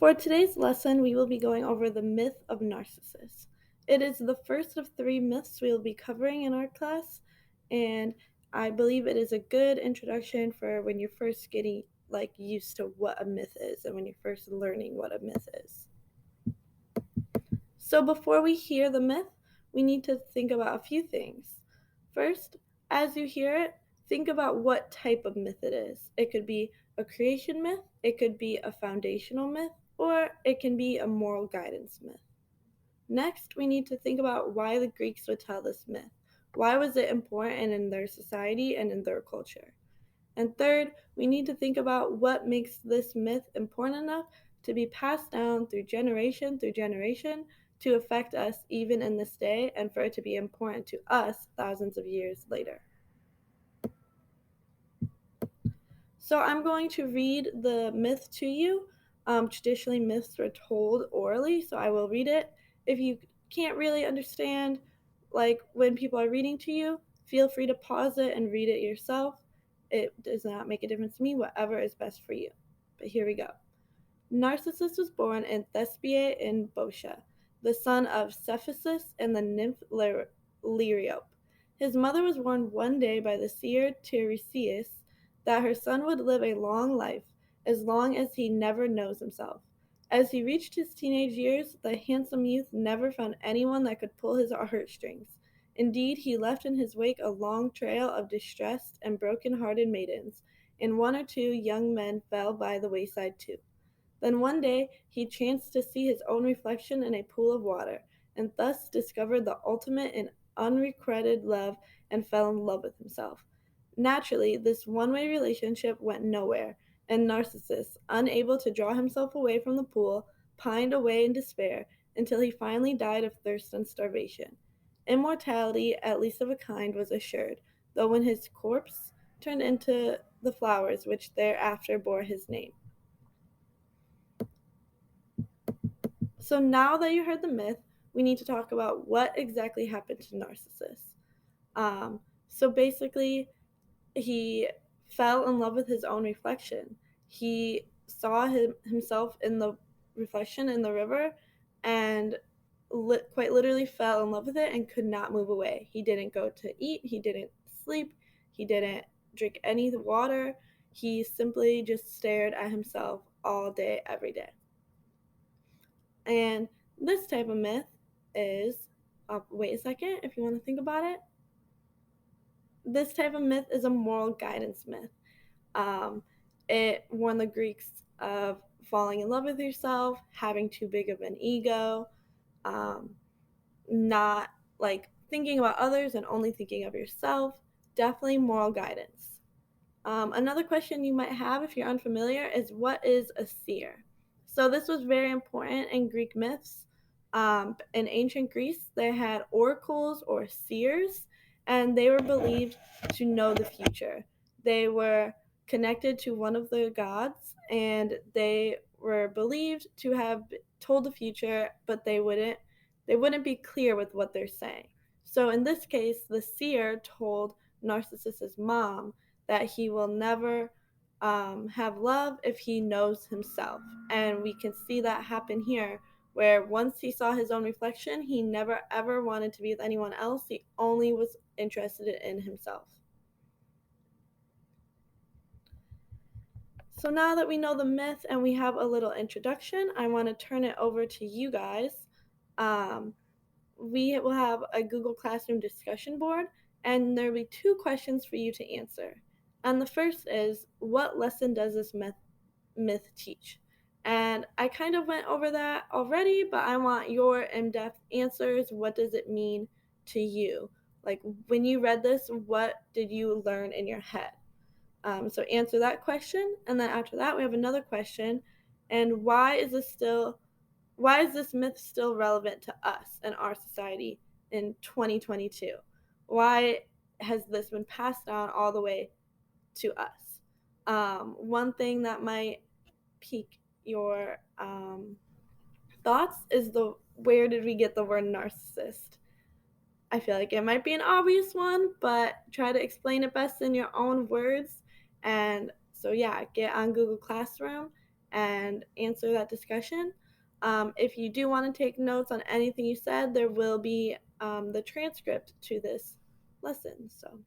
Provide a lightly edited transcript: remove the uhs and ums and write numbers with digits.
For today's lesson, we will be going over the myth of Narcissus. It is the first of three myths we will be covering in our class, and I believe it is a good introduction for when you're first getting used to what a myth is and when you're first learning what a myth is. So before we hear the myth, we need to think about a few things. First, as you hear it, think about what type of myth it is. It could be a creation myth, it could be a foundational myth, or it can be a moral guidance myth. Next, we need to think about why the Greeks would tell this myth. Why was it important in their society and in their culture? And third, we need to think about what makes this myth important enough to be passed down through generation to affect us even in this day and for it to be important to us thousands of years later. So I'm going to read the myth to you. Traditionally, myths were told orally, so I will read it. If you can't really understand, when people are reading to you, feel free to pause it and read it yourself. It does not make a difference to me, whatever is best for you. But here we go. Narcissus was born in Thespiae in Boeotia, the son of Cephissus and the nymph Liriope. His mother was warned one day by the seer Tiresias that her son would live a long life, as long as he never knows himself. As he reached his teenage years, the handsome youth never found anyone that could pull his heartstrings. Indeed, he left in his wake a long trail of distressed and broken-hearted maidens, and one or two young men fell by the wayside too. Then one day he chanced to see his own reflection in a pool of water, and thus discovered the ultimate in unrequited love and fell in love with himself. Naturally, this one-way relationship went nowhere, and Narcissus, unable to draw himself away from the pool, pined away in despair until he finally died of thirst and starvation. Immortality, at least of a kind, was assured, though when his corpse turned into the flowers which thereafter bore his name. So now that you heard the myth, we need to talk about what exactly happened to Narcissus. So basically, he fell in love with his own reflection. He saw himself in the reflection in the river and quite literally fell in love with it and could not move away. He didn't go to eat, he didn't sleep, he didn't drink any water. He simply just stared at himself all day, every day. And this type of myth is, wait a second, if you want to think about it, this type of myth is a moral guidance myth. Um, it warned the Greeks of falling in love with yourself, having too big of an ego, um, not thinking about others and only thinking of yourself. Definitely moral guidance. Another question you might have if you're unfamiliar is, what is a seer? So this was very important in Greek myths. In ancient Greece, they had oracles or seers, and they were believed to know the future. They were connected to one of the gods, and they were believed to have told the future, but they wouldn't be clear with what they're saying. So in this case, the seer told Narcissus's mom that he will never have love if he knows himself. And we can see that happen here, where once he saw his own reflection, he never ever wanted to be with anyone else. He only was interested in himself. So now that we know the myth and we have a little introduction, I want to turn it over to you guys. Um, we will have a Google Classroom discussion board, and there will be two questions for you to answer. And the first is, what lesson does this myth teach? And I kind of went over that already, but I want your in-depth answers. What does it mean to you? Like, when you read this, what did you learn in your head? So answer that question, and then after that, we have another question. And why is this myth still relevant to us and our society in 2022? Why has this been passed down all the way to us? One thing that might pique your thoughts is where did we get the word narcissist? I feel like it might be an obvious one, but try to explain it best in your own words. And so yeah, get on Google Classroom and answer that discussion. If you do want to take notes on anything you said, there will be the transcript to this lesson. So.